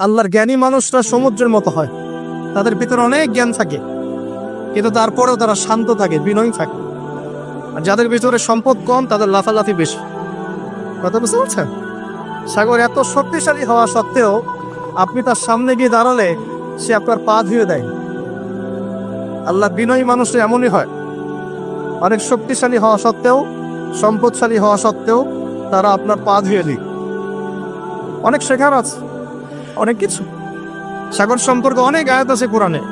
আল্লাহর জ্ঞানী মানুষরা সমুদ্রের মতো হয়, তাদের ভিতরে অনেক জ্ঞান থাকে, কিন্তু তারপরেও তারা শান্ত থাকে, বিনয়ী থাকে। আর যাদের ভিতরে সম্পদ কম তাদের লাফালাফি বেশি। কথা বুঝতে পারছেন? সাগর এত শক্তিশালী হওয়া সত্ত্বেও আপনি তার সামনে গিয়ে দাঁড়ালে সে আপনার পা ধুয়ে দেয়। আল্লাহ বিনয়ী মানুষ এমনই হয়, অনেক শক্তিশালী হওয়া সত্ত্বেও, সম্পদশালী হওয়া সত্ত্বেও তারা আপনার পা ধুয়ে দিক। অনেক শেখার আছে, অনেক কিছু। সাগর সম্পর্কে অনেক আয়াত আছে কোরআনে।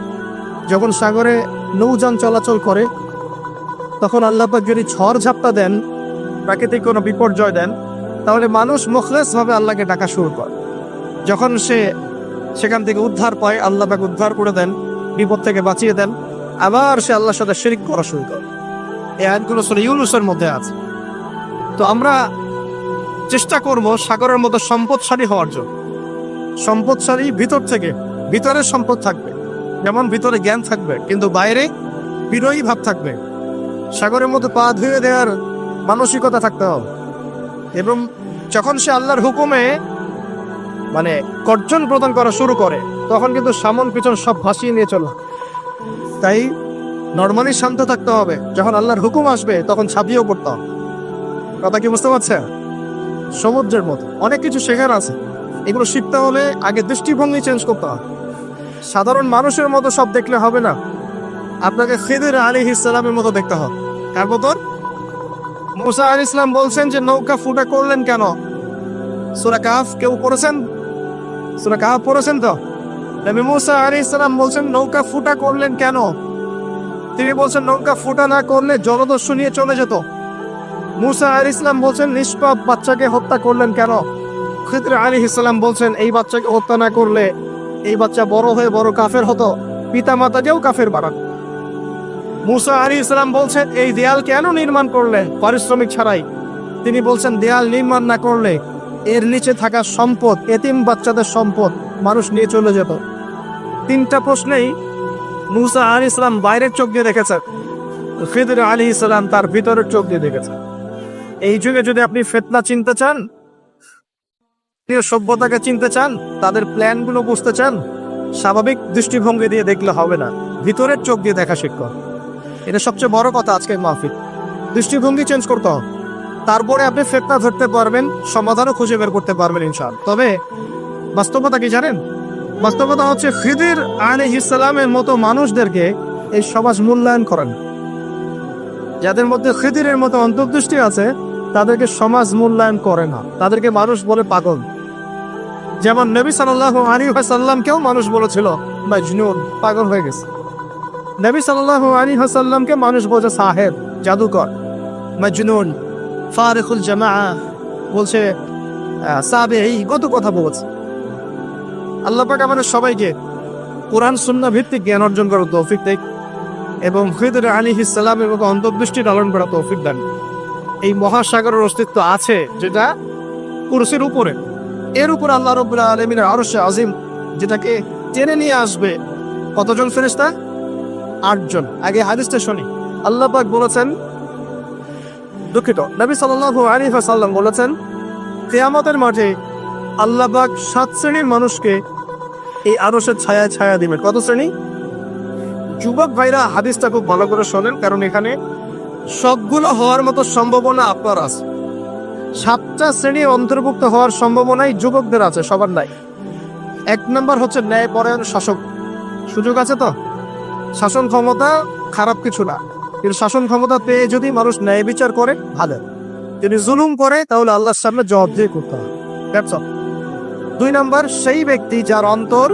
যখন সাগরে নৌযান চলাচল করে তখন আল্লাহ পাক যদি ঝড় ঝাপটা দেন, প্রাকৃতিক কোনো বিপর্যয় দেন, তাহলে মানুষ মুখলেসভাবে আল্লাহকে ডাকা শুরু করে। যখন সে সেখান থেকে উদ্ধার পায়, আল্লাহ পাক উদ্ধার করে দেন, বিপদ থেকে বাঁচিয়ে দেন, আবার সে আল্লাহর সাথে শিরক করা শুরু করে। এই আয়াতগুলো সূরা ইউনূসের মধ্যে আছে। তো আমরা চেষ্টা করব সাগরের মতো সম্পদশালী হওয়ার জন্য। সম্পদশালী ভিতর থেকে, ভিতরে সম্পদ থাকবে, যেমন ভিতরে জ্ঞান থাকবে, কিন্তু বাইরে বিনয়ী ভাব থাকবে। সাগরের মতো পা ধুয়ে দেওয়ার মানসিকতা থাকতে হবে। এবং যখন সে আল্লাহর হুকুমে গর্জন প্রদান করা শুরু করে, তখন কিন্তু সামন পিছন সব ভাসিয়ে নিয়ে চলো। তাই নর্মালি শান্ত থাকতে হবে, যখন আল্লাহর হুকুম আসবে তখন ছাপিয়েও পড়তে হবে। কথা কি বুঝতে পারছেন? সমুদ্রের মতো অনেক কিছু শেখার আছে। এগুলো শিখতে হলে আগে দৃষ্টিভঙ্গি চেঞ্জ করতে হবে। সাধারণ মানুষের মতো সব দেখলে হবে না, আপনাকে খিদির আলাইহিস সালামের মতো দেখতে হবে। কার মতন? মুসা আলাইহিস সালাম বলছেন যে নৌকা ফুটা করলেন কেন? সূরা কাহফ কেউ পড়েছেন? সূরা কাহফ পড়েছেন তো? নবী মুসা আলাইহিস সালাম বলছেন নৌকা ফুটা করলেন কেন? তিনি বলছেন নৌকা ফুটা না করলে জলদস্যু নিয়ে চলে যেত। মুসা আলাইহিস সালাম বলছেন নিষ্পাপ বাচ্চাকে হত্যা করলেন কেন? খিদির আলাইহিস সালাম বলছেন এই বাচ্চাকে হত্যা না করলে এই বাচ্চা বড় হয়ে বড় কাফের হতো, পিতা মাতাকেও কাফের বানাত। মুসা আলাইহিস সালাম বলছেন এই দেয়াল কেন নির্মাণ করলে পারিশ্রমিক ছাড়াই? তিনি বলছেন দেয়াল নির্মাণ না করলে এর নিচে থাকা সম্পদ, এতিম বাচ্চাদের সম্পদ মানুষ নিয়ে চলে যেত। তিনটা প্রশ্নেই মুসা আলাইহিস সালাম বাইরের চোখ দিয়ে দেখেছেন, খিদির আলাইহিস সালাম তার ভিতরের চোখ দিয়ে দেখেছেন। এই যুগে যদি আপনি ফিতনা চিনতে চান, সভ্যতাকে চিনতে চান, তাদের প্ল্যানগুলো বুঝতে চান, স্বাভাবিক দৃষ্টিভঙ্গি দিয়ে দেখলে হবে না, ভিতরের চোখ দিয়ে দেখা শিখতে হবে। এটা সবচেয়ে বড় কথা আজকের মাহফিল। দৃষ্টিভঙ্গি চেঞ্জ করতে হবে, তারপরে আপনি ফিতনা ধরতে পারবেন, সমাধানও খুঁজে বের করতে পারবেন ইনশাআল্লাহ। তবে বাস্তবতা কি জানেন? বাস্তবতা হচ্ছে খিদির আলাইহিস সালামের মতো মানুষদেরকে এই সমাজ মূল্যায়ন করেন। যাদের মধ্যে খিদিরের মতো অন্তর্দৃষ্টি আছে তাদেরকে সমাজ মূল্যায়ন করে না, তাদেরকে মানুষ বলে পাগল। যেমন নবী সাল্লাল্লাহু আলাইহি ওয়াসাল্লামকেও মানুষ বলেছিল মাজনুন, পাগল হয়ে গেছে। নবী সাল্লাল্লাহু আলাইহি ওয়াসাল্লামকে মানুষ বলছে সাহেব, জাদুকর, মাজনুন, ফারিকুল জামাআ, বলছে সাবেঈ, কত কথা বলছে। আল্লাহ পাক আমাদের সবাইকে কোরআন সুন্নাহ ভিত্তিক জ্ঞান অর্জন করার তৌফিক দেয় এবং খিদির আলাইহিস সালামের মতো অন্তর্দৃষ্টি লালন করার তৌফিক দেন। এই মহাসাগরের অস্তিত্ব আছে যেটা কুরসির উপরে, এর উপর আল্লাহ রাব্বুল আলামিনের আরশে আজিম, যেটাকে টেনে নিয়ে আসবে কতজন ফেরেশতা? 8 জন। আগে হাদিসটা শুনি। আল্লাহ পাক বলেছেন, দুঃখিত, নবী সাল্লাল্লাহু আলাইহি ওয়াসাল্লাম বলেছেন কিয়ামতের মাঠে আল্লাহ পাক 7 শ্রেণীর মানুষকে এই আরশের ছায়ায় ছায়া দিবেন। কত শ্রেণী? যুবক ভাইরা হাদিসটা খুব ভালো করে শোনেন, কারণ এখানে সবগুলো হওয়ার মতো সম্ভাবনা আপনার আছে। 7টা শ্রেণী অন্তর্ভুক্ত হওয়ার সম্ভাবনাই যুবকদের আছে, সবার নাই। 1 নম্বর হচ্ছে ন্যায়পরায়ণ শাসক। সুযোগ আছে তো? শাসন ক্ষমতা খারাপ কিছু না, কিন্তু শাসন ক্ষমতা পেয়ে যদি মানুষ ন্যায় বিচার করে ভালো, যদি জুলুম করে তাহলে আল্লাহর সামনে জবাবদিহি করতে হবে। 2 নম্বর সেই ব্যক্তি যার অন্তর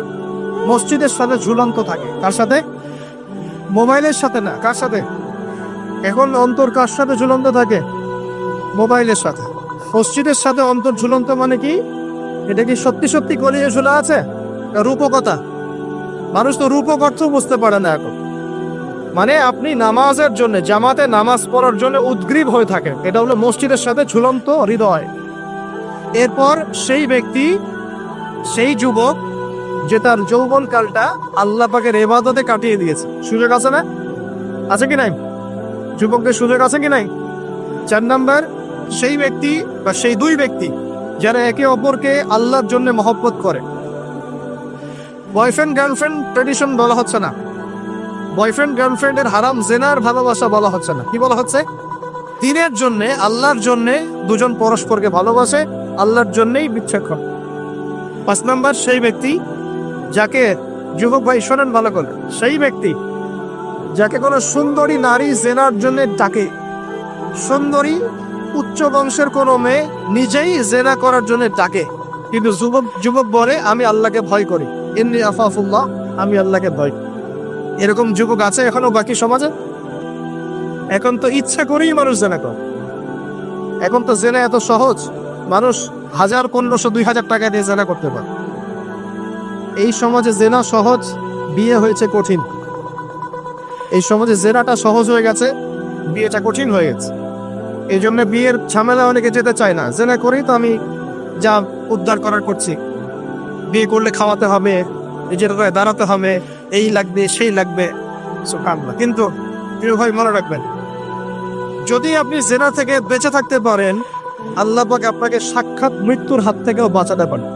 মসজিদের সাথে ঝুলন্ত থাকে। কার সাথে? মোবাইলের সাথে না। কার সাথে? এখন অন্তর কার সাথে ঝুলন্ত থাকে? মোবাইলের সাথে। মসজিদের সাথে অন্তর ঝুলন্ত মানে কি? এটা কি সত্যি সত্যি গলিয়ে ঝুলা আছে? রূপকতা। মানুষ তো রূপক অর্থ বুঝতে পারে না এখন। মানে আপনি নামাজের জন্য, জামাতে নামাজ পড়ার জন্য উদ্গ্রীব হয়ে থাকেন, এটা হলো মসজিদের সাথে ঝুলন্ত হৃদয়। এরপর সেই ব্যক্তি, সেই যুবক যে তার যৌবন কালটা আল্লাহ পাকের ইবাদতে কাটিয়ে দিয়েছে। সুযোগ আছে না? আছে কি নাই? যুবকদের সুযোগ আছে কি নাই? 4 নম্বর সেই ব্যক্তি বা সেই 2 ব্যক্তি যারা একে অপরকে আল্লাহর জন্য মহব্বত করে, বয়ফ্রেন্ড গার্লফ্রেন্ড ট্রেডিশন বলা হচ্ছে না, বয়ফ্রেন্ড গার্লফ্রেন্ডের হারাম জেনার ভালোবাসা বলা হচ্ছে না, কি বলা হচ্ছে? দিনের জন্যে, আল্লাহর জন্যে দুজন পরস্পরকে ভালোবাসে, আল্লাহর জন্যেই বিচ্ছেদ করে। 5 নম্বর, সেই ব্যক্তি যাকে, যুবক ভাই শোনেন ভালো করে, সেই ব্যক্তি যাকে কোনো সুন্দরী নারী জেনার জন্য ডাকে, সুন্দরী উচ্চ বংশের কোনো মেয়ে নিজেই জেনা করার জন্য ডাকে, কিন্তু যুবক বলে আমি আল্লাহকে ভয় করি, ইন্নী আখাফুল্লাহ, আমি আল্লাহকে ভয় করি। এরকম যুবক আছে এখনো বাকি সমাজে? এখন তো ইচ্ছা করেই মানুষ জেনা করে। এখন তো জেনা এত সহজ, মানুষ 1000, 1500, 2000 টাকা দিয়ে জেনা করতে পারে। এই সমাজে জেনা সহজ, বিয়ে হয়েছে কঠিন। এই সমাজে জেনাটা সহজ হয়ে গেছে, বিয়েটা কঠিন হয়ে গেছে। এই জন্য বিয়ের ঝামেলা অনেকে যেতে চায় না। জেনা করেই তো আমি যা উদ্ধার করার করছি, বিয়ে করলে খাওয়াতে হবে, নিজের গায়ে দাঁড়াতে হবে, এই লাগবে সেই লাগবে। কিন্তু প্রিয় ভাই মনে রাখবেন, যদি আপনি জেনা থেকে বেঁচে থাকতে পারেন, আল্লাহ পাক আপনাকে সাক্ষাৎ মৃত্যুর হাত থেকেও বাঁচাতে পারেন।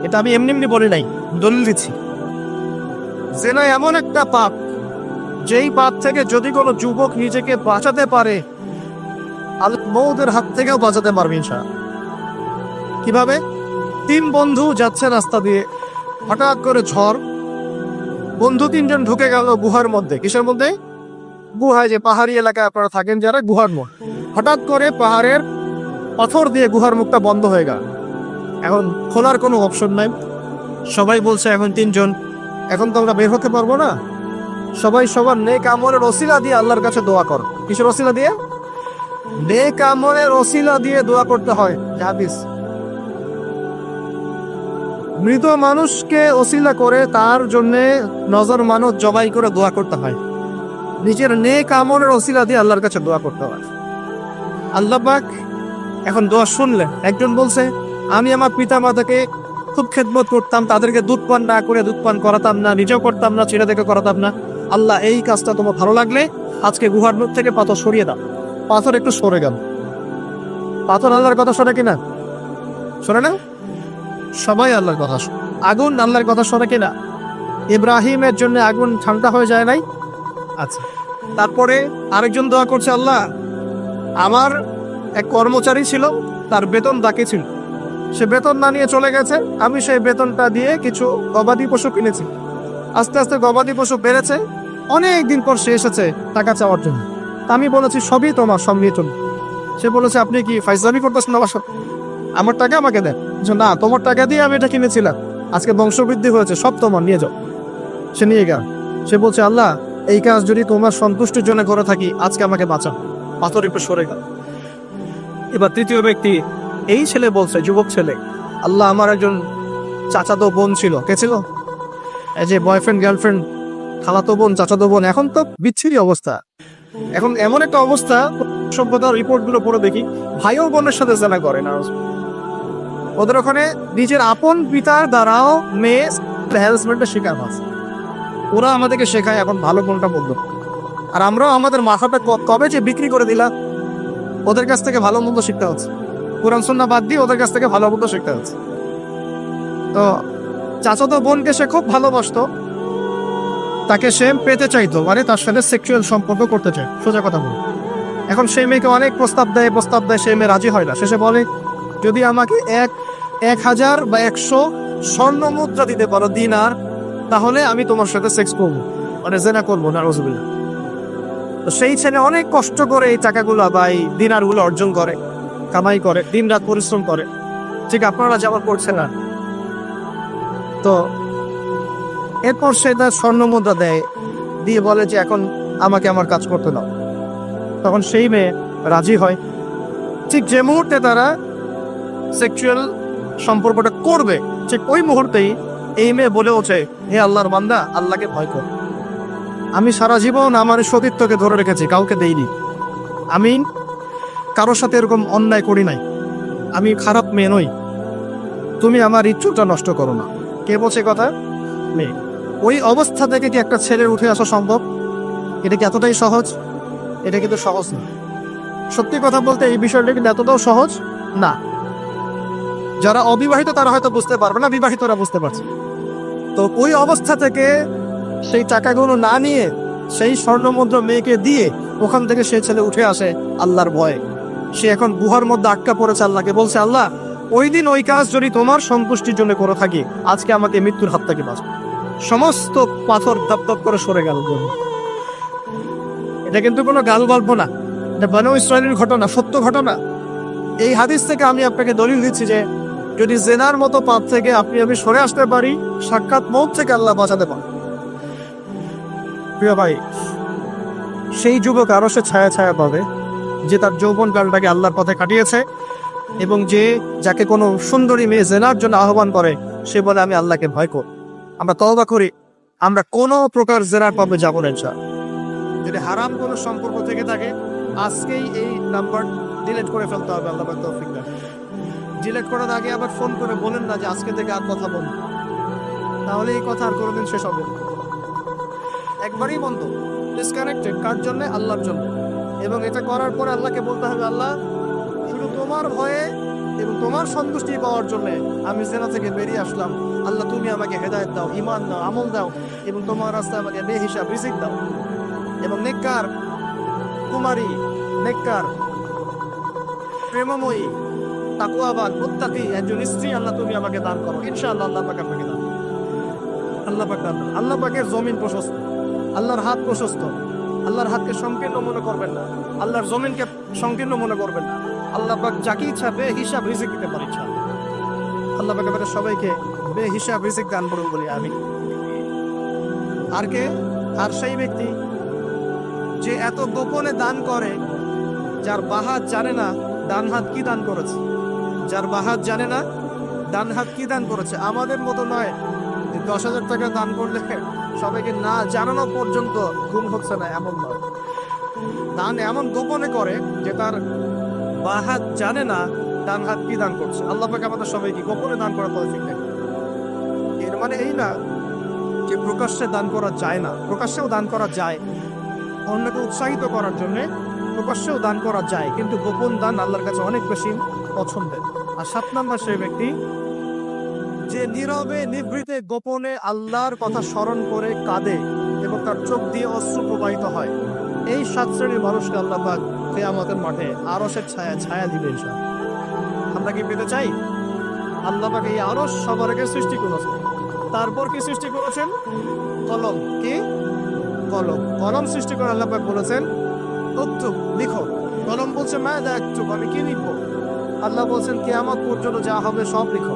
এটা আমি এমনি এমনি বলি নাই, দলিল দিচ্ছি। জেনা এমন একটা পাপ, যেই পাপ থেকে যদি কোনো যুবক নিজেকে বাঁচাতে পারে, আল্লাহ মউতের হাত থেকেও বাঁচাতে পারবে ইনশাআল্লাহ। কিভাবে? 3 বন্ধু যাচ্ছে রাস্তা দিয়ে, হঠাৎ করে ঝড়, বন্ধু 3 জন ঢুকে গেল গুহার মধ্যে। কিসের মধ্যে? গুহায়, যে পাহাড়ি এলাকায় আপনারা থাকেন যারা, গুহার মুখ। হঠাৎ করে পাহাড়ের পাথর দিয়ে গুহার মুখটা বন্ধ হয়ে গেল। এখন খোলার কোনো অপশন নাই। সবাই বলছে এখন 3 জন, এখন তো আমরা বের হতে পারবো না। সবাই সবার নেক আমলের ওসিলা দিয়ে আল্লাহর কাছে দোয়া কর। কিসের ওসিলা দিয়ে? নেক আমলের ওসিলা দিয়ে দোয়া করতে হয়। হাদিস, মৃত মানুষকে ওসিলা করে তার জন্যে নজর মানত জবাই করে দোয়া করতে হয়। নিজের নেক আমলের ওসিলা দিয়ে আল্লাহর কাছে দোয়া করতে হয়। আল্লাহ পাক এখন দোয়া শুনলেন। একজন বলছে, আমি আমার পিতা মাতাকে খুব খেদমত করতাম, তাদেরকে দুধ পান না করে দুধ পান করাতাম না, নিজেও করতাম না, ছেড়ে দেখে করাতাম না। আল্লাহ, এই কাজটা তোমার ভালো লাগলে আজকে গুহার মুখ থেকে পাথর সরিয়ে দাও। পাথর একটু সরে গেল। পাথর আল্লাহর কথা শোনে কিনা? শোনে না? সবাই আল্লাহর কথা শোনে। আগুন আল্লাহর কথা শোনে কিনা? ইব্রাহিমের জন্য আগুন ঠান্ডা হয়ে যায় নাই? আচ্ছা, তারপরে আরেকজন দোয়া করছে, আল্লাহ, আমার এক কর্মচারী ছিল, তার বেতন বাকি ছিল, সে বেতন না নিয়ে চলে গেছে, আমি সেই বেতনটা দিয়ে কিছু গবাদি পশু কিনেছি। আস্তে আস্তে গবাদি পশু বেড়েছে, অনেক দিন পর সে এসেছে টাকা চাওয়ার জন্য। আমি বলেছি সবই তোমার, সব নিয়ে চলুন। সে বলেছে, আপনি কি ফাইজলামি করতেছেন আমার সাথে? আমার টাকা আমাকে দেন। না, তোমার টাকা দিয়ে আমি এটা কিনেছিলাম, আজকে বংশবৃদ্ধি হয়েছে, সব তোমার, নিয়ে যাও। সে নিয়ে গেল। সে বলছে, আল্লাহ, এই কাজ যদি তোমার সন্তুষ্টির জন্য করে থাকি, আজকে আমাকে বাঁচাও। পাথর একটু সরে গেল। এবার তৃতীয় ব্যক্তি, এই ছেলে বলছে, যুবক ছেলে, আল্লাহ, আমার একজন চাচাতো বোন ছিল। কে ছিল? এই যে বয়ফ্রেন্ড গার্লফ্রেন্ড, খালাতো বোন, চাচাতো বোন, এখন তো বিচ্ছিরি অবস্থা। এখন এমন একটা অবস্থা, সভ্যতার রিপোর্টগুলো পড়ে দেখি, ভাইও বোনের সাথে জানা করে না। ওদের ওখানে নিজের আপন পিতার দ্বারাও মেয়ে হ্যারাসমেন্টের শিকার হচ্ছে। ওরা আমাদেরকে শেখায় এখন ভালো কোনটা বললো, আর আমরাও আমাদের মাথাটা কবে যে বিক্রি করে দিলাম। ওদের কাছ থেকে ভালো মন্দ শিখতে হচ্ছে, কোরআন সুন্নাহ বাদ দিয়ে ওদের কাছ থেকে ভালো মন্দ শিখতে হচ্ছে। তো চাচাতো বোনকে সে খুব ভালোবাসতো, তাকে সে পেতে চাইতো, মানে তার সাথে সেক্সুয়াল সম্পর্ক করতে চায়, সোজা কথা বলে। এখন সেই মেয়েকে অনেক প্রস্তাব দেয়, সেই মেয়ে রাজি হয় না। শেষে বলে, যদি আমাকে 1000 বা 100 স্বর্ণ মুদ্রা দিতে পারো, দিনার, তাহলে আমি তোমার সাথে সেক্স করবো, মানে জেনা করবো না। রসুবিল্লাহ। তো সেই ছেলে অনেক কষ্ট করে এই টাকাগুলো বা এই দিনারগুলো অর্জন করে, কামাই করে, দিন রাত পরিশ্রম করে, ঠিক আপনারা যেমন করছেন না। তো এরপর সে তার স্বর্ণ মুদ্রা দেয়, দিয়ে বলে যে এখন আমাকে আমার কাজ করতে দাও। তখন সেই মেয়ে রাজি হয়। ঠিক যে মুহূর্তে তারা সেক্সুয়াল সম্পর্কটা করবে, ঠিক ওই মুহূর্তেই এই মেয়ে বলে ওঠে, হে আল্লাহর বান্দা, আল্লাহকে ভয় কর। আমি সারা জীবন আমার সতীত্বকে ধরে রেখেছি, কাউকে দেইনি। আমি কারোর সাথে এরকম অন্যায় করি নাই, আমি খারাপ মেয়ে নই, তুমি আমার ইচ্ছুটা নষ্ট করো না। কে বলছে কথা? মেয়ে। ওই অবস্থা থেকে কি একটা ছেলের উঠে আসা সম্ভব? এটা কি এতটাই সহজ? এটা কিন্তু সহজ না। সত্যি কথা বলতে এই বিষয়টা কিন্তু এতটাও সহজ না। যারা অবিবাহিত তারা হয়তো বুঝতে পারবে না, বিবাহিতরা বুঝতে পারছে। তো ওই অবস্থা থেকে সেই টাকাগুলো না নিয়ে সেই স্বর্ণমুদ্রা মেয়েকে দিয়ে ওখান থেকে সে ছেলে উঠে আসে আল্লাহর ভয়ে। সে এখন গুহার মধ্যে আটকা পড়েছে, আল্লাহকে বলছে, আল্লাহ ওই দিন ওই কাজ যদি তোমার সন্তুষ্টির জন্য করে থাকি, আজকে আমাকে মৃত্যুর হাত থেকে বাঁচাও। সমস্ত পাথর দপদপ করে সরে গেল। এটা কিন্তু কোনো গাল গল্প না, এটা বনু ইসরাইলের ঘটনা, সত্য ঘটনা। এই হাদিস থেকে আমি আপনাকে দলিল দিচ্ছি যে যদি জেনার মতো পাপ থেকে আমি সরে আসতে পারি, সাক্ষাৎ মৌত থেকে আল্লাহ বাঁচাতে পারে। প্রিয় ভাই, সেই যুবক আরো সে ছায়া ছায়া পাবে যে তার যৌবন কালটাকে আল্লাহর পথে কাটিয়েছে, এবং যাকে কোনো সুন্দরী মেয়ে জেনার জন্য আহ্বান করে, সে বলে আমি আল্লাহকে ভয় করি। আমরা তওবা করি, আমরা কোনো প্রকার জেনার পাবে যাবো না। যদি হারাম কোনো সম্পর্ক থেকে থাকে, আজকেই এই নাম্বার ডিলিট করে ফেলতে হবে। আল্লাহ পাক তৌফিক দেন। ডিলিট করার আগে আবার ফোন করে বলেন না যে আজকে থেকে আর কথা বলবো, তাহলে এই কথা আর কোনোদিন শেষ হবে না। একবারই বন্ধ, ডিসকানেক্টেড। কার জন্য? আল্লাহর জন্য। এবং এটা করার পরে আল্লাহকে বলতে হবে, আল্লাহ শুধু তোমার ভয়ে এবং তোমার সন্তুষ্টি পাওয়ার জন্য আমি জেনা থেকে বেরিয়ে আসলাম। আল্লাহ তুমি আমাকে হেদায়েত দাও, ঈমান দাও, আমল দাও, এবং তোমার রাস্তায় আমাকে বেহিসাব রিজিক দাও। এবং নেককার কুমারী, নেককার প্রেমময়ী, তাকওয়াবান, মুত্তাকি একজন স্ত্রী আল্লাহ তুমি আমাকে দান করো। ইনশাআল্লাহ আল্লাহ পাক আপনাকে দান। আল্লাহ পাক দান। আল্লাহ পাকের জমিন প্রশস্ত, আল্লাহর হাত প্রশস্ত। আল্লাহর হাতকে সংকীর্ণ মনে করবেন না, আল্লাহর জমিনকে সংকীর্ণ মনে করবেন না। আল্লাহ পাক যাকে ইচ্ছা বেহিসাব রিজিক দিতে পারে। ইচ্ছা আল্লাহ পাক আমাদের সবাইকে বেহিসাব রিজিক দান করুন বলি আমি। আর সেই ব্যক্তি যে এত গোপনে দান করে, যার বাহাত জানে না ডান হাত কি দান করেছে, যার বাহাত জানে না ডান হাত কি দান করেছে। আমাদের মতো নয় যে 10,000 টাকা দান করলে সবাইকে না জানানো পর্যন্ত ঘুম হচ্ছে না, এমন নয়। দান এমন গোপনে করে যে তার বাহাত জানে না ডান হাত কি দান করছে। আল্লাহ পাক আমাদের সবাইকে গোপনে দান করা তৌফিক দেন। এর মানে এই না যে প্রকাশ্যে দান করা যায় না, প্রকাশ্যেও দান করা যায়। অন্যকে উৎসাহিত করার জন্য প্রকাশ্যেও দান করা যায়, কিন্তু গোপন দান আল্লাহর কাছে অনেক বেশি পছন্দের। আর 7 নম্বর সেই ব্যক্তি যে নীরবে নিভৃতে গোপনে আল্লাহর কথা স্মরণ করে কাঁদে এবং তার চোখ দিয়ে অশ্রু প্রবাহিত হয়। এই 7 শ্রেণীর মানুষকে আল্লাহ পাক কিয়ামতের মাঠে আরশের ছায়া দিবে ইনশাআল্লাহ। আমরা কি পেতে চাই? আল্লাহ পাক এই আরশ সবার আগে সৃষ্টি করেছেন। তারপর কি সৃষ্টি করেছেন? কলম। কি? কলম। কলম সৃষ্টি করে আল্লাহ পাক বলেছেন উক্তুব, লিখো। কলম বলছে মাযা আক্তুব, আমি কি লিখবো? আল্লাহ বলছেন কিয়ামত পর্যন্ত যা হবে সব লিখো।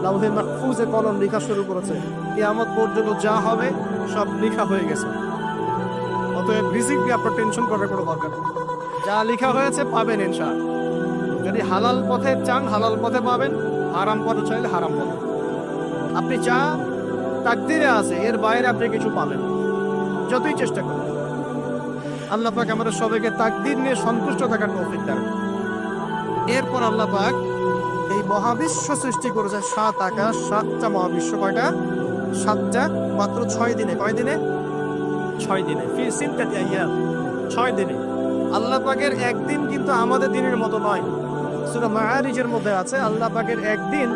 লাউহে মাহফুজে কলম লেখা শুরু করেছে, কিয়ামত পর্যন্ত যা হবে সব লেখা হয়ে গেছে। অতএব রিজিক নিয়ে আপনার টেনশন করার কোনো দরকার নেই। যা লেখা হয়েছে পাবেন ইনশাআল্লাহ। যদি হালাল পথে চান হালাল পথে পাবেন, হারাম পথে চাইলে হারাম পথে। আপনি যা তাকদীরে আছে এর বাইরে আপনি কিছু পাবেন যতই চেষ্টা করেন। আল্লাহ পাক আমাদের সবাইকে তাকদীর নিয়ে সন্তুষ্ট থাকার তৌফিক দান। এরপর আল্লাহ পাক এই মহাবিশ্ব সৃষ্টি করেছে 7 আকাশ, 7টা মহাবিশ্ব। কয়টা? 7টা, মাত্র 6 দিনে। কয় দিনে? 6 দিনে। ফি সিত্তাতি আইয়াম, 6 দিনে। আল্লাহ পাকের একদিন কিন্তু আমাদের দিনের মতো নয়। সূরা মাআরিজের মধ্যে আছে আল্লাহ পাকের একদিন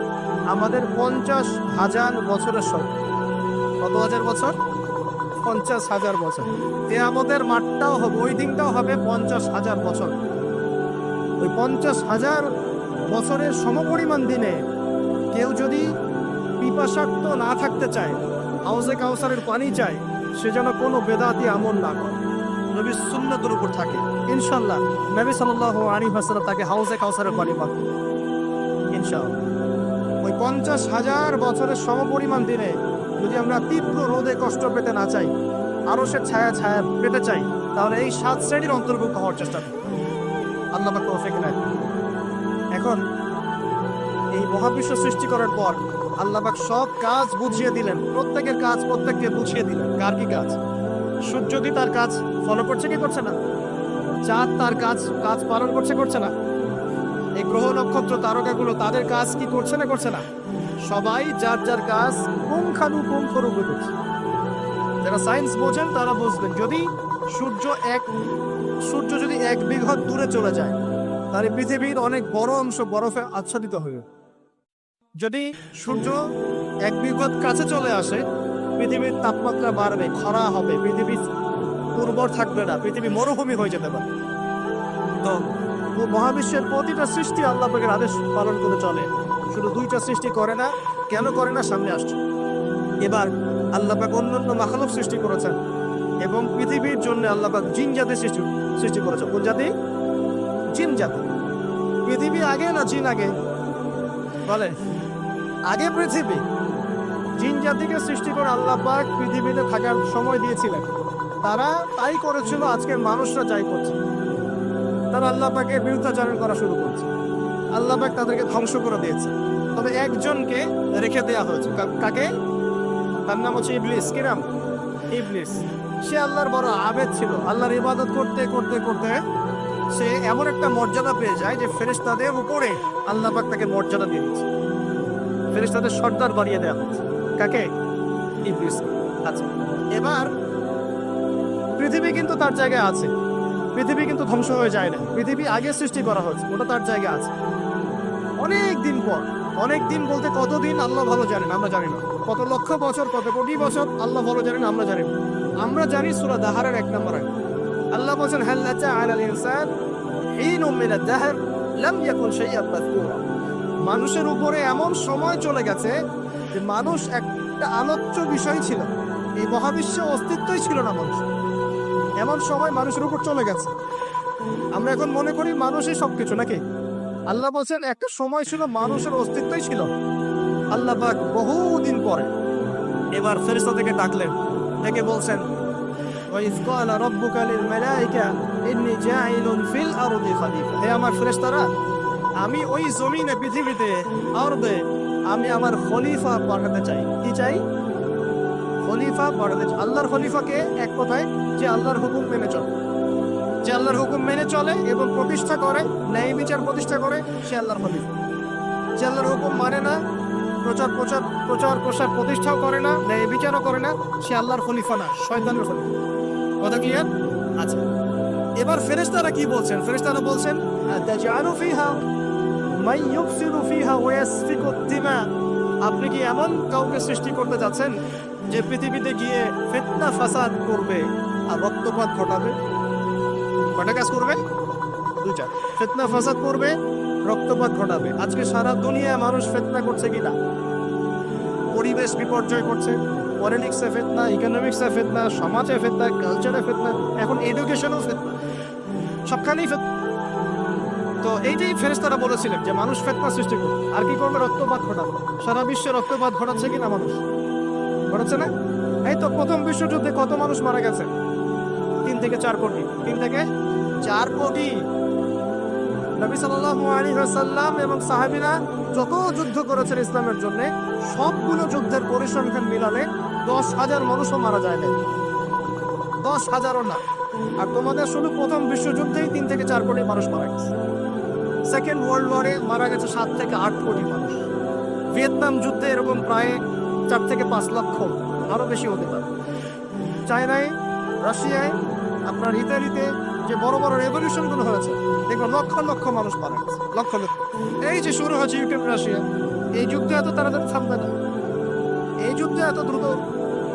আমাদের 50,000 বছরের সমান। কত হাজার বছর? 50,000 বছর। কিয়ামতের মাঠটাও হবে, ওই দিনটাও হবে 50,000 বছর। ওই 50,000 বছরের সমপরিমাণ দিনে কেউ যদি পিপাসার্ত না থাকতে চায়, হাউজে কাউসারের পানি চায়, সে যেন কোনো বেদাতি আমল না করে, নবীর সুন্নাতের উপর থাকে। ইনশাআল্লাহ নবী সাল্লাল্লাহু আলাইহি ওয়াসাল্লাম তাকে হাউজে কাউসারের পানি পাবে ইনশাআল্লাহ। ওই 50,000 বছরের সমপরিমাণ দিনে যদি আমরা তীব্র রোদে কষ্ট পেতে না চাই, আরশের ছায়া পেতে চাই, তাহলে এই 7 শ্রেণীর অন্তর্ভুক্ত হওয়ার চেষ্টা করব। আল্লাহ পাক তৌফিক দেন। এখন এই মহাবিশ্ব সৃষ্টি করার পর আল্লাহ পাক সব কাজ বুঝিয়ে দিলেন, প্রত্যেকের কাজ প্রত্যেককে বুঝিয়ে দিলেন। কার কি কাজ? সূর্য কি তার কাজ ফলো করছে কি করছে না? চাঁদ তার কাজ পালন করছে না? এই গ্রহ নক্ষত্র তারকাগুলো তাদের কাজ কি করছে না করছে না? সবাই যার যার কাজ পুঙ্খানুপুঙ্খরূপে করছে। যারা সায়েন্স বোঝেন তারা বুঝবেন, যদি সূর্য যদি 1 বিঘত দূরে চলে যায়, তাহলে পৃথিবীর অনেক বড় অংশ বরফে আচ্ছাদিত হয়ে যদি সূর্য এক বিগত কাছে চলে আসে, পৃথিবীর তাপমাত্রা বাড়বে, খরা হবে, পৃথিবী উর্বর থাকবে না, পৃথিবী মরুভূমি হয়ে যেতে পারে। তো মহাবিশ্বের প্রতিটা সৃষ্টি আল্লাহ পাকের আদেশ পালন করে চলে। শুধু দুইটা সৃষ্টি করে না, কেন করে না সামনে আসছে। এবার আল্লাহ পাক অন্যান্য মাখলুক সৃষ্টি করেছেন এবং পৃথিবীর জন্য আল্লাহ পাক জিন জাতি সৃষ্টি করেছেন। কোন জাতি? জিন জাতি। পৃথিবী আগে না জিন আগে? বলে আগে পৃথিবী। জিন জাতিকে সৃষ্টি করে আল্লাহ পাক পৃথিবীতে থাকার সময় দিয়েছিলেন। তারা তাই করেছিল, আজকের মানুষরা যাই করছে। তারা আল্লাহ পাকের বিরুদ্ধাচরণ করা শুরু করছে, আল্লাহ পাক তাদেরকে ধ্বংস করে দিয়েছে। তবে একজনকে রেখে দেওয়া হয়েছে। কাকে? তার নাম হচ্ছে ইবলিস। কি নাম? ইবলিস। সে আল্লাহর বড় আবেদ ছিল। আল্লাহর ইবাদত করতে করতে করতে সে এমন একটা মর্যাদা পেয়ে যায় যে ফেরেশতাদের উপরে আল্লাহ পাক তাকে মর্যাদা দিয়ে দিচ্ছে। ফেরেশতাদের সর্দার বানিয়ে দেওয়া হচ্ছে। কাকে? ইবলিস। আচ্ছা, এবার পৃথিবী কিন্তু তার জায়গায় আছে। পৃথিবী কিন্তু ধ্বংস হয়ে যায় না। পৃথিবী আগে সৃষ্টি করা হয়েছে, ওটা তার জায়গায় আছে। অনেক দিন পর, অনেক দিন বলতে কতদিন আল্লাহ ভালো জানেন, আমরা জানি না। কত লক্ষ বছর, কত কোটি বছর আল্লাহ ভালো জানেন, আমরা জানি না। আমরা জানি সূরা দাহরের 1 নম্বর আয়াত আল্লাহ বলেন, হাল আতা আলাল ইনসান হিনুম মিনাদ দাহর লাম ইয়াকুন শাইআন মাযকুরা। মানুষের উপরে এমন সময় চলে গেছে যে মানুষ একটা আলোচ্য বিষয় ছিল, এই মহাবিশ্বে অস্তিত্বই ছিল না মানুষ। এমন সময় মানুষের উপর চলে গেছে। আমরা এখন মনে করি মানুষই সবকিছু, নাকি? আল্লাহ বলছেন একটা সময় ছিল মানুষের অস্তিত্বই ছিল। আল্লাহ পাক বহুদিন পরে এবার ফেরেশতাদেরকে ডাকলেন, ডেকে বলছেন, ওয়াইজ ক্বালা রাব্বুকা লিল মালায়েকা ইন্নী জাইলুন ফিল আরদি খলিফা। হে আমার ফেরেশতারা, আমি ওই জমিনে, পৃথিবীতে, আরদে আমি আমার খলিফা পাঠাতে চাই। কি চাই? খলিফা পাঠাতে চাই। আল্লাহর খলিফাকে এক কথায় যে আল্লাহর হুকুম মেনে চলে, যে আল্লাহর হুকুম মেনে চলে এবং প্রতিষ্ঠা করে, ন্যায় বিচার প্রতিষ্ঠা করে, সে আল্লাহর খলিফা। যে আল্লাহর হুকুম মানে না, প্রচার প্রসার প্রতিষ্ঠাও করে না, ন্যায় বিচারও করে না, সে আল্লাহর খলিফা না, শয়তানের খলিফা। কথা ক্লিয়ার? আচ্ছা, এবার ফেরেশতারা কি বলছেন? ফেরেশতারা বলছেন, আতাজআলু ফিহা মান ইউফসিদু ফিহা ওয়া ইয়াসফিকু দিমা। আপনি কি এমন কাউকে সৃষ্টি করতে যাচ্ছেন যে পৃথিবীতে গিয়ে ফিতনা ফাসাদ করবে আর রক্তপাত ঘটাবে? কয়টা কাজ করবে? দুইটা। ফিতনা ফাসাদ করবে, রক্তপাত ঘটাবে। আজকে সারা দুনিয়া মানুষ ফিতনা করছে কিনা? পরিবেশ বিপর্যয় করছে, পলিটিক্সে ফিতনা, ইকোনমিক্সে ফিতনা, সমাজে ফিতনা, কালচারে ফিতনা, এখন এডুকেশনও ফিতনা, সবখানেই ফিতনা। তো এইটাই ফেরেশতারা বলেছিলেন যে মানুষ ফিতনা সৃষ্টি করবে। আর কি করবে? রক্তপাত ঘটাবে। সারা বিশ্বে রক্তপাত ঘটাচ্ছে কিনা মানুষ? ঘটাচ্ছে না? এই তো প্রথম বিশ্বযুদ্ধে কত মানুষ মারা গেছে? 3 থেকে 4 কোটি। 3 থেকে 4 কোটি। নবী সাল্লাল্লাহু আলাইহি ওয়াসাল্লাম এবং সাহাবীরা যত যুদ্ধ করেছেন ইসলামের জন্য, সবগুলো যুদ্ধের পরিসংখ্যান মিলালে 10,000 মানুষও মারা যায় না। 10,000ও না। আর তোমাদের শুধু প্রথম বিশ্বযুদ্ধেই 3 থেকে 4 কোটি মানুষ মারা গেছে। সেকেন্ড ওয়ার্ল্ড ওয়ারে মারা গেছে 7 থেকে 8 কোটি মানুষ। ভিয়েতনাম যুদ্ধে এরকম প্রায় 4 থেকে 5 লক্ষ, আরো বেশি হতে পারে। চায়নায়, রাশিয়ায়, আপনার ইতালিতে যে বড় বড় রেভলিউশনগুলো হয়েছে, দেখবেন লক্ষ লক্ষ মানুষ মারা গেছে, লক্ষ লক্ষ। এই যে শুরু হয়েছে ইউক্রেন রাশিয়া, এই যুদ্ধ এত তাড়াতাড়ি থামবে না, এই যুদ্ধ এত দ্রুত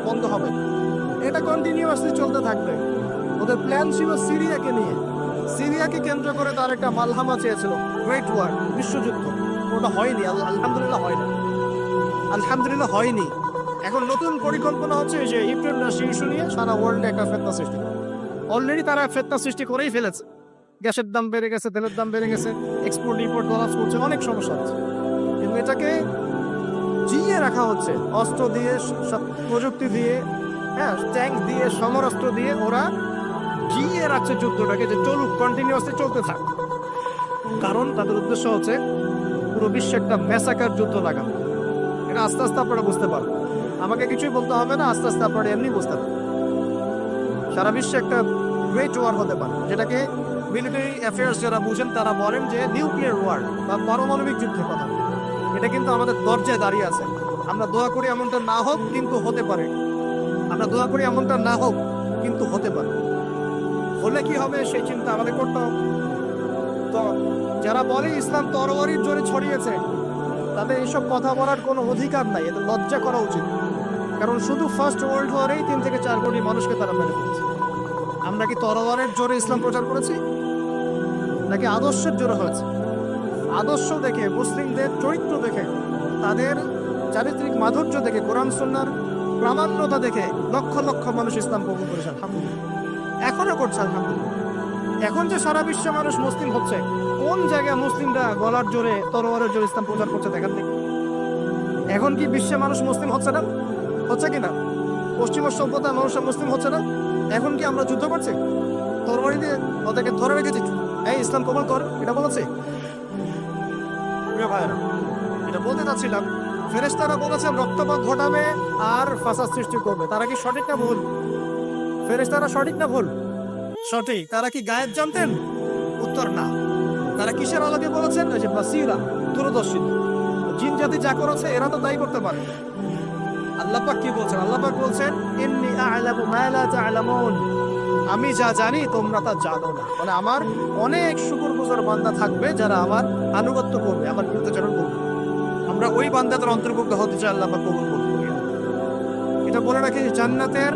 বন্ধ হবে, এটা কন্টিনিউয়াসলি চলতে থাকবে। ওদের প্ল্যান ছিল সিরিয়াকে নিয়ে, সিরিয়াকে কেন্দ্র করে তার একটা মালহামা চেয়েছিল, গ্রেট ওয়ার, বিশ্বযুদ্ধ। ওটা হয়নি, আলহামদুলিল্লাহ হয়নি, আলহামদুলিল্লাহ হয়নি। এখন নতুন পরিকল্পনা হচ্ছে যে ইউক্রেন রাশিয়া ইস্যু নিয়ে সারা ওয়ার্ল্ডে একটা ফিতনা সৃষ্টি। অলরেডি তারা ফিতনা সৃষ্টি করেই ফেলেছে। গ্যাসের দাম বেড়ে গেছে, তেলের দাম বেড়ে গেছে, এক্সপোর্ট ইম্পোর্ট কলাপস করছে, অনেক সমস্যা হচ্ছে। কিন্তু এটাকে জিইয়ে রাখা হচ্ছে অস্ত্র দিয়ে, প্রযুক্তি দিয়ে, হ্যাঁ, ট্যাঙ্ক দিয়ে, সমরাস্ত্র দিয়ে ওরা জিইয়ে রাখছে যুদ্ধটাকে, যে চলুক, কন্টিনিউয়াসলি চলতে থাক। কারণ তাদের উদ্দেশ্য হচ্ছে পুরো বিশ্বে একটা ম্যাসাকার যুদ্ধ লাগানো। এটা আস্তে আস্তে আপনারা বুঝতে পারবেন, আমাকে কিছুই বলতে হবে না, আস্তে আস্তে আপনারা এমনি বুঝতে পারবেন। সারা বিশ্বে একটা গ্রেট ওয়ার হতে পারে, যেটাকে মিলিটারি অ্যাফেয়ার্স যারা বুঝেন তারা বলেন যে নিউক্লিয়ার ওয়ার বা পারমাণবিক যুদ্ধের কথা। এটা কিন্তু আমাদের দরজায় দাঁড়িয়ে আছে। আমরা দোয়া করি এমনটা না হোক, কিন্তু হতে পারে। আমরা দোয়া করি এমনটা না হোক, কিন্তু হতে পারে। হলে কি হবে সেই চিন্তা আমাদের করতে হবে। তো যারা বলে ইসলাম তরবারির জোরে ছড়িয়েছে, তাদের এইসব কথা বলার কোনো অধিকার নাই, এদের লজ্জা করা উচিত। কারণ শুধু ফার্স্ট ওয়ার্ল্ড ওয়ারেই 3 থেকে 4 কোটি মানুষকে তারা মেরে ফেলেছে। আমরা কি তরবারের জোরে ইসলাম প্রচার করেছি, নাকি আদর্শের জোরে হয়েছে? আদর্শ দেখে, মুসলিমদের চরিত্র দেখে, তাদের চারিত্রিক মাধুর্য দেখে, কোরআন সুন্নাহর প্রামাণ্যতা দেখে লক্ষ লক্ষ মানুষ ইসলাম কবুল করেছে, আলহামদুলিল্লাহ। এখনো করছে, আলহামদুলিল্লাহ। এখন যে সারা বিশ্বে মানুষ মুসলিম হচ্ছে, কোন জায়গায় মুসলিমরা গলার জোরে, তরবারের জোরে ইসলাম প্রচার করছে দেখান দেখি। এখন কি বিশ্বে মানুষ মুসলিম হচ্ছে না? হচ্ছে কিনা? পশ্চিমা সভ্যতার মানুষ মুসলিম হচ্ছে না? এখন কি আমরা যুদ্ধ করছি তরবারি দিয়ে, ওদেরকে ধরে রেখেছি, এই ইসলাম কবুল কর, এটা বলেছে? প্রিয় ভাইরা, এটা বলতে চাচ্ছিলাম, ফেরেশতারা বলেছেন রক্তপাত ঘটাবে আর ফাসাদ সৃষ্টি করবে। তারা কি সঠিক না ভুল? ফেরেশতারা সঠিক না ভুল? সঠিক। তারা কি গায়েব জানতেন? উত্তর না। তারা কিসের আলোকে বলেছেন? ওই যে বাসীরা, দূরদর্শী। জিন জাতি যা করেছে এরা তো তাই করতে পারে। আল্লাহ পাক কি বলছেন? আল্লাহ পাক বলছেন ইন্নী আ'লামু মা লা তা'লামুন, আমি যা জানি তোমরা তা জানো না। মানে আমার অনেক শুকরগুজার বান্দা থাকবে যারা আমার আনুগত্য করবে, আমার বিরুদ্ধাচরণ করবে। আমরা ওই বান্দাদের অন্তর্ভুক্ত হতে চাই, আল্লাহ পাক কবুল করুন। এটা বলে রাখি, জান্নাতের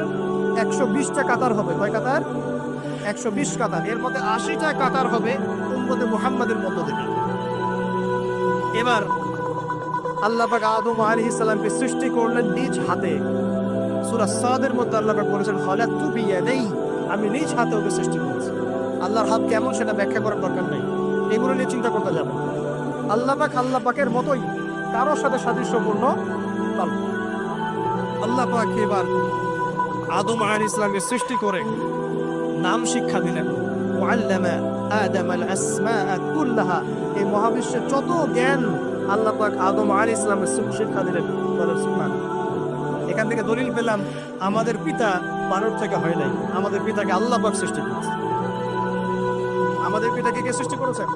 120টা কাতার হবে। কয় কাতার? 120 কাতার। এর মধ্যে 80টা কাতার হবে উম্মতে মুহাম্মাদের মধ্য থেকে। এবার আল্লাহ পাক আদম আলাইহিস সালামকে সৃষ্টি করলেন নিজ হাতে। সূরা সাদের মধ্যে আল্লাহ পাক বলেছেন খালাকতু বিয়াদাই, আমি নিজ হাতে ওকে সৃষ্টি করেছি। আল্লাহর হাত কেমন সেটা ব্যাখ্যা করার দরকার নেই, এগুলো নিয়ে চিন্তা করতে যাবে। আল্লাহ পাকের মতোই কারোর সাথে সাদৃশ্যপূর্ণ নয়। আল্লাহ পাক এবার আদম আলাইহিস সালামকে সৃষ্টি করে নাম শিক্ষা দিলেন। ওয়াল্লামা আদামাল আসমাআ কুল্লাহা, এই মহাবিশ্বের যত জ্ঞান আল্লাহ পাক আদম আলাইহিস সালামকে শিক্ষা দিলেন। বলেন সুবহানাল্লাহ। এখান থেকে দলিল পেলাম আমাদের পিতা বানর থেকে হয় নাই, আমাদের পিতাকে আল্লাহ পাক সৃষ্টি করেছে। আমাদের পিতাকে কে সৃষ্টি করেছেন?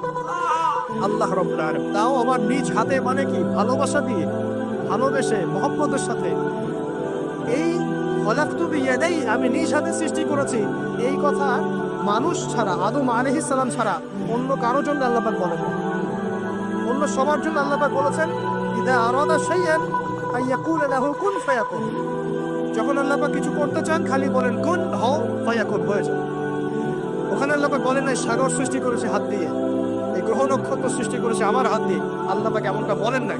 আল্লাহ রাব্বুল আলামিন। তাও আবার নিজ হাতে, মানে কি? ভালোবাসা দিয়ে, ভালোবেসে, মহব্বতের সাথে। এই খালাকতু বিয়াদাই, আমি নিজ হাতে সৃষ্টি করেছি, এই কথা মানুষ ছাড়া, আদম আলাইহিস সালাম ছাড়া অন্য কারোর জন্য আল্লাহ পাক বলেন না। অন্য সবার জন্য আল্লাহ পাক বলেছেন ইদা আরাদা শাইআন আইয়াকুল লাহু কুন ফায়াকুন। যখন আল্লাহ পাক কিছু করতে চান খালি বলেন কুন, হও, ফায়াকুন, হয়ে যায়। ওখানে আল্লাহ পাক বলেন না সাগর সৃষ্টি করেছে হাত দিয়ে, এই গ্রহ নক্ষত্র সৃষ্টি করেছে আমার হাত দিয়ে। আল্লাহ পাক এমনটা বলেন না।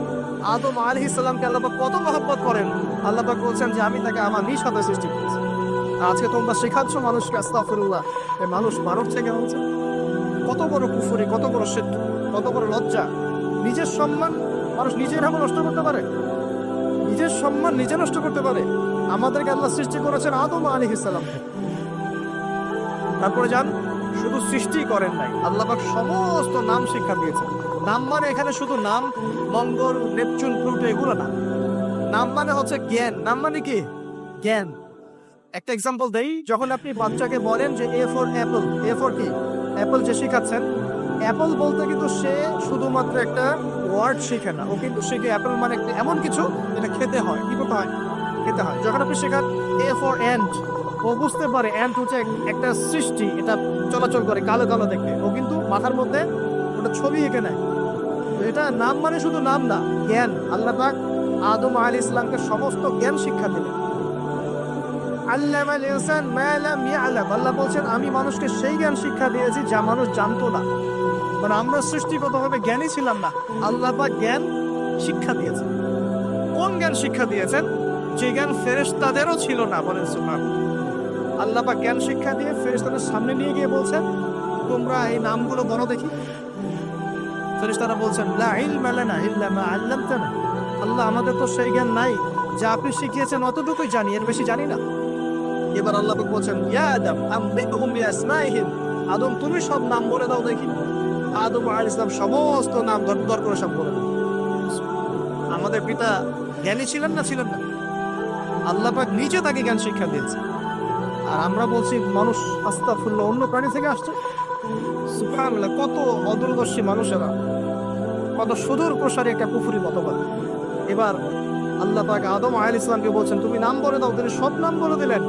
আদম আলাইহিস সালামকে আল্লাহ পাক কত মহব্বত করেন, আল্লাহ পাক বলছেন যে আমি তাকে আমার নিজ হাতে সৃষ্টি করেছি। আজকে তোমরা শেখাচ্ছ মানুষকে আস্তাগফিরুল্লাহ, এই মানুষ বানর থেকে হচ্ছে। কত বড় কুফরি, কত বড় শিরক, কত বড় লজ্জা। নিজের সম্মান মানুষ নিজের ভাবে নষ্ট করতে পারে, নিজের সম্মান নিজে নষ্ট করতে পারে। আমাদেরকে আল্লাহ সৃষ্টি করেছেন আদম আলাইহিস সালাম। তারপরে যান, শুধু সৃষ্টি করেন নাই, আল্লাহ পাক সমস্ত নাম শিক্ষা দিয়েছেন। নাম মানে এখানে শুধু নাম, মঙ্গল, নেপচুন, প্লুটো এগুলো না। নাম মানে হচ্ছে জ্ঞান। নাম মানে কি? জ্ঞান। একটা এক্সাম্পল দেই, যখন আপনি বাচ্চাকে বলেন যে A for Apple, A for কি? অ্যাপল যে শেখাচ্ছেন, অ্যাপল বলতে কিন্তু সে শুধুমাত্র একটা ওয়ার্ড শিখে না, ও কিন্তু শিখে অ্যাপল মানে একটা এমন কিছু যেটা খেতে হয়। কি করতে হয়? খেতে হয়। যখন আপনি শেখান এ ফর অ্যান্ট, ও বুঝতে পারে অ্যান্ট হচ্ছে একটা সৃষ্টি, এটা চলাচল করে, কালো কালো দেখতে। ও কিন্তু মাথার মধ্যে ওটা ছবি এঁকে নেয়। এটা নাম মানে শুধু নাম না, জ্ঞান। আল্লাহ পাক আদম আলাইহিস সালামকে সমস্ত জ্ঞান শিক্ষা দিলেন। আল্লামাল ইনসান মা লাম ইয়ালাম, আল্লাহ বলছেন আমি মানুষকে সেই জ্ঞান শিক্ষা দিয়েছি যা মানুষ জানতো না। মানে আমরা সৃষ্টিগতভাবে জ্ঞানী ছিলাম না, আল্লাহ পাক জ্ঞান শিক্ষা দিয়েছেন। কোন জ্ঞান শিক্ষা দিয়েছেন? যে জ্ঞান ফেরেশতাদেরও ছিল না। বলেন সুবহানাল্লাহ। আল্লাহ পাক জ্ঞান শিক্ষা দিয়ে ফেরেশতাদের সামনে নিয়ে গিয়ে বলছেন তোমরা এই নামগুলো বলো দেখি। ফেরেশতারা বলছেন লা ইলমা লানা ইল্লা মা আল্লামতানা, আল্লাহ আমাদের তো সেই জ্ঞান নাই, যা আপনি শিখিয়েছেন অতটুকুই জানি, এর বেশি জানি না। এবার আল্লাহ পাক বলছেন ইয়া আদম আম্বিহুম বিআসমাইহিম, আদম তুমি সব নাম বলে দাও দেখি। আদম আলাইহিস সালাম সমস্ত নাম দর করে সব বলে দাও। আমাদের পিতা জ্ঞানী ছিলেন না? ছিলেন না। আল্লাহ পাক নিজে তাকে জ্ঞান শিক্ষা দিয়েছে। আর আমরা বলছি মানুষ আস্তাগফিরুল্লাহ অন্য প্রাণী থেকে আসছে। সুবহানাল্লাহ, কত অদূরদর্শী মানুষেরা, কত সুদূর প্রসারী একটা কুফরি মতবাদ। এবার আল্লাহ পাক আদম আলাইহিস সালামকে বলছেন তুমি নাম বলে দাও, তিনি সব নাম বলে দিলেন।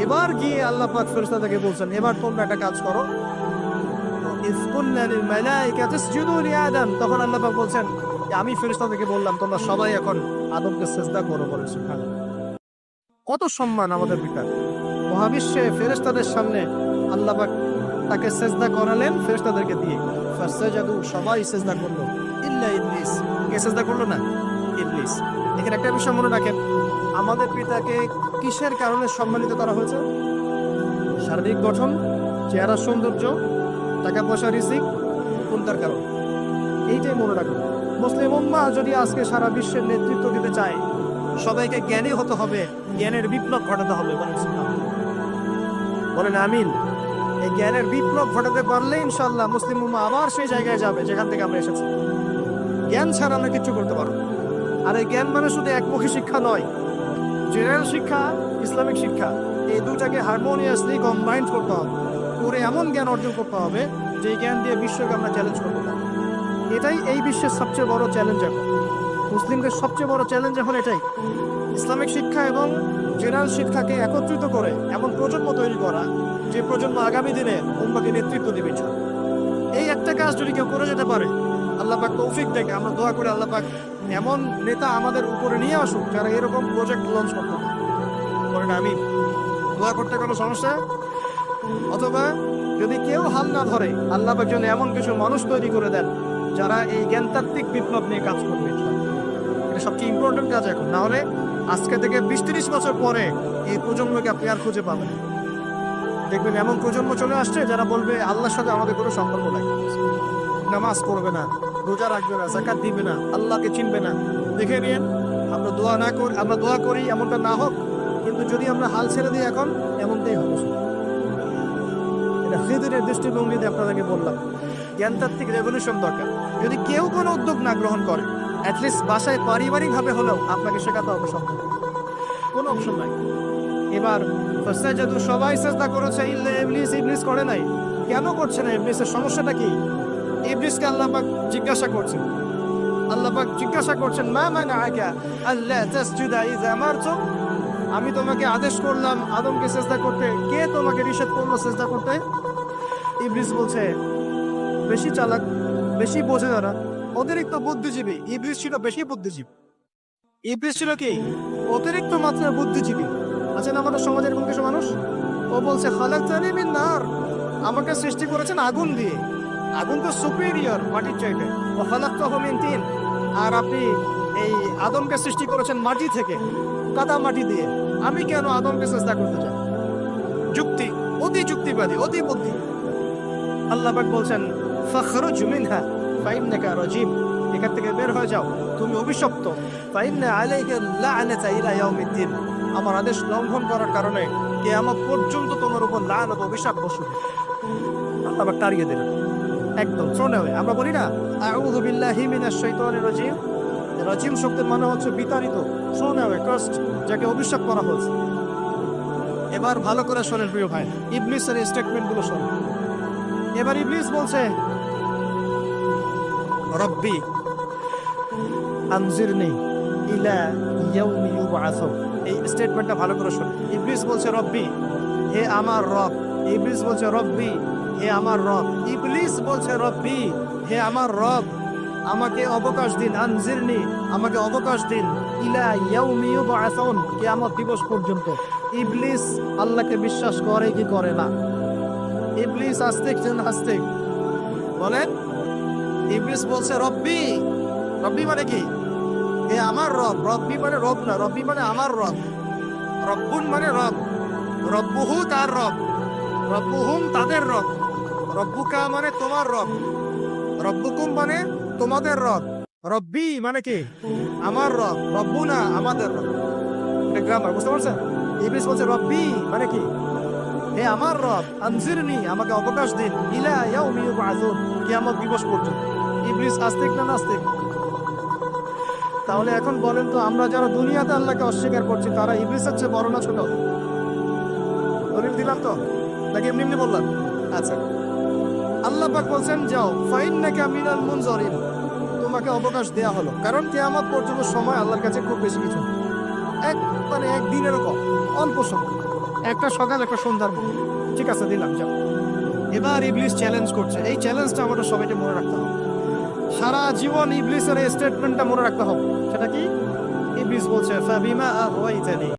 এবার গিয়ে আল্লাহ পাক ফেরেশতাদেরকে বলছেন এবার তোমরা একটা কাজ করো। ইয কুলনা লিল মালাইকাতি ইসজুদু লি আদম, তখন আল্লাহ পাক বলছেন আমি ফেরেশতাদেরকে বললাম তোমরা সবাই এখন আদমকে সিজদা করো, বলে সুবহানাল্লাহ। কত সম্মান আমাদের পিতার। মহাবিশ্বে ফেরেশতাদের সামনে আল্লাহ পাক তাকে সিজদা করালেন ফেরেশতাদেরকে দিয়ে। ফাসাজাদু, সবাই সিজদা করলো, ইল্লা ইবলিস। কে সিজদা করলো না? ইবলিস। এখানে একটা বিষয় মনে রাখেন, আমাদের পিতাকে কিসের কারণে সম্মানিত করা হয়েছে? শারীরিক গঠন, চেহারা সৌন্দর্য, টাকা পয়সা, রিজিক, কোনটার কারণ? এইটাই মনে রাখবেন। মুসলিম উম্মাহ যদি আজকে সারা বিশ্বের নেতৃত্ব দিতে চায়, সবাইকে জ্ঞানী হতে হবে, জ্ঞানের বিপ্লব ঘটাতে হবে। বলেন আমিন। এই জ্ঞানের বিপ্লব ঘটাতে পারলে ইনশাআল্লাহ মুসলিম উম্মাহ আবার সেই জায়গায় যাবে যেখান থেকে আমরা এসেছি। জ্ঞান ছাড়া আমরা কিছু করতে পারবো। আর এই জ্ঞান মানে শুধু একমুখী শিক্ষা নয়, জেনারেল শিক্ষা, ইসলামিক শিক্ষা, এই দুটাকে হারমোনিয়াসলি কম্বাইন্ড করতে হবে, করে এমন জ্ঞান অর্জন করতে হবে যে জ্ঞান দিয়ে বিশ্বকে আমরা চ্যালেঞ্জ করতে পারবো। এটাই এই বিশ্বের সবচেয়ে বড় চ্যালেঞ্জ এখন। মুসলিমদের সবচেয়ে বড় চ্যালেঞ্জ এখন এটাই, ইসলামিক শিক্ষা এবং জেনারেল শিক্ষাকে একত্রিত করে এমন প্রজন্ম তৈরি করা যে প্রজন্ম আগামী দিনে উম্মাহকে নেতৃত্ব দেবে। এই একটা কাজ যদি কেউ করে যেতে পারে, আল্লাহ পাক তৌফিক দেয়। আমরা দোয়া করে আল্লাহ পাক এমন নেতা আমাদের উপরে নিয়ে আসুক যারা এরকম প্রজেক্ট লঞ্চ করতে পারে। বলেন আমিন। দোয়া করতে কোনো সমস্যা? অথবা যদি কেউ হাল না ধরে, আল্লাহ পাক যেন এমন কিছু মানুষ তৈরি করে দেন যারা এই জ্ঞানতাত্ত্বিক বিপ্লব নিয়ে কাজ করবে। এটা সবচেয়ে ইম্পর্টেন্ট কাজ এখন। না হলে আজকে থেকে 20-30 বছর পরে এই প্রজন্মকে আপনি আর খুঁজে পাবেন। দেখবেন এমন প্রজন্ম চলে আসছে যারা বলবে আল্লাহর সাথে আমাদের কোনো সম্পর্ক নাই, নামাজ পড়বে না, রোজা রাখবে না, যাকাত দিবে না, আল্লাহকে চিনবে না। দেখে নিন, আমরা দোয়া করি এমনটা না হোক, কিন্তু যদি আমরা হাল ছেড়ে দিই এখন, এমনটাই হবে। এটা খিদিরের দৃষ্টিভঙ্গিতে আপনাদেরকে বললাম, জ্ঞানতাত্ত্বিক রেভলিউশন দরকার। যদি কেউ কোনো উদ্যোগ না গ্রহণ করে, অ্যাটলিস্ট বাসায় পারিবারিকভাবে হলেও আপনাকে শেখাতে হবে সম্ভব, কোনো অপশন নাই। এবার ফাসাজাদু, সবাই সিজদা করেছে, ইল্লা ইবলিস। ইবলিস করে নাই। কেন করছে না? ইবলিসের সমস্যাটা কি? ইবলিসকে আল্লাহ পাক জিজ্ঞাসা করছেন, মা মানাআকা আল্লা তাসজুদা ইযা আমারতুক। আমি তোমাকে আদেশ করলাম আদমকে সিজদা করতে, কে তোমাকে নিষেধ করলো সিজদা করতে? ইবলিস বলছে, বেশি চালাক, বেশি বোঝে যারা, অতিরিক্ত বুদ্ধিজীবী। ইবলিস ছিল বেশি বুদ্ধিজীবী। ইবলিস ছিল কি? অতিরিক্ত মাত্রার বুদ্ধিজীবী। আছেন আমাদের সমাজের এরকম কিছু মানুষ। ও বলছে খালাকতানি মিন নার, আমাকে সৃষ্টি করেছেন আগুন দিয়ে। আগুন তো সুপিরিয়র মাটির চাইতে। ও খালাকতাহু মিন তিন, আর আপনি এই আদমকে সৃষ্টি করেছেন মাটি থেকে, কাদা মাটি দিয়ে। আমি কেন আদমকে সিজদা করতে চাই? যুক্তি, অতি যুক্তিবাদী, অতি বুদ্ধি। আল্লাহ পাক বলছেন ফাখরুজ মিনহা ফাইন্নাকা রাজিম, এখান থেকে বের হয়ে যাও, তুমি অভিশপ্ত। ফাইন্না আলাইকা লা'নাতা ইলা ইয়াউমিদ্দিন, আমার আদেশ লঙ্ঘন করার কারণে কিয়ামত পর্যন্ত তোমার উপর লানত, অভিশাপ বসবে। আল্লাহ পাক তাড়িয়ে দিলেন একদম থ্রোন অ্যাওয়ে। আমরা বলি না আউযু বিল্লাহি মিনাশ শাইতানির রাজিম? রাজিম শব্দের মানে হচ্ছে বিতাড়িত, থ্রোন অ্যাওয়ে, কাস্ট, যাকে অভিশাপ করা হয়েছে। এবার ভালো করে শোনেন প্রিয় ভাই, ইবলিসের স্টেটমেন্ট গুলো শোনেন। এবার ইবলিস বলছে রব্বি আনজিরনি ইলা ইয়াউমি ইউবআসুন। এই স্টেটমেন্টটা ভালো করে শোনেন। ইবলিস বলছে রব্বি, হে আমার রব। ইবলিস বলছে রব্বি, হে আমার রব। ইবলিস বলছে রব্বি, হে আমার রব, আমাকে অবকাশ দিন। আনজিরনি, আমাকে অবকাশ দিন। ইলা ইয়াউমি ইউবআসুন, কিয়ামত দিবস পর্যন্ত। ইবলিস আল্লাহকে বিশ্বাস করে কি করে না? ইবলিস আস্তিক না নাস্তিক? বলেন। ইবলিস বলছে রব্বি। রব্বি মানে কি? হে আমার রব। রব্বি মানে রব না, রব্বি মানে আমার রব। রব্বুন মানে রব, রব্বুহু তার রব, রব্বুহুম তাদের রব, রব্বুকা মানে তোমার রব, রব্বুকুম মানে তোমাদের রব। রব্বি মানে কি? আমার রব। রব্বুনা আমাদের রব। এটা গ্রামার, বুঝতে পারছেন? ইবলিস বলছে রব্বি মানে কি? হে আমার রব, আনজিরনি, আমাকে অবকাশ দিন, ইলা ইয়াউমি ইউবআসুন, কিয়ামত দিবস পর্যন্ত। ইবলিস আস্তিক না নাস্তিক? তাহলে এখন বলেন তো, আমরা যারা দুনিয়াতে আল্লাহকে অস্বীকার করছি তারা ইবলিসের চেয়ে বড় না ছোট? দলিল দিলাম তো, নাকি এমনি এমনি বললাম? আচ্ছা, আল্লাহ পাক বলছেন যাও, ফাইন্নাকা মিনাল মুনজারিন, তোমাকে অবকাশ দেয়া হলো। কারণ কিয়ামত পর্যন্ত সময় আল্লাহর কাছে খুব বেশি কিছু, এক দিনেরও কম, অল্প সময়, একটা সকাল একটা সন্ধ্যার মতো। ঠিক আছে, দিলাম, যাও। এবার ইবলিস চ্যালেঞ্জ করছে। এই চ্যালেঞ্জটা আমাদের সবাইকে মনে রাখতে হবে। সারা জীবন ইবলিসের এই স্টেটমেন্টটা মনে রাখতে হবে। সেটা কি? ইবলিস বলছে ফাবিমা আগাওয়াইতানি,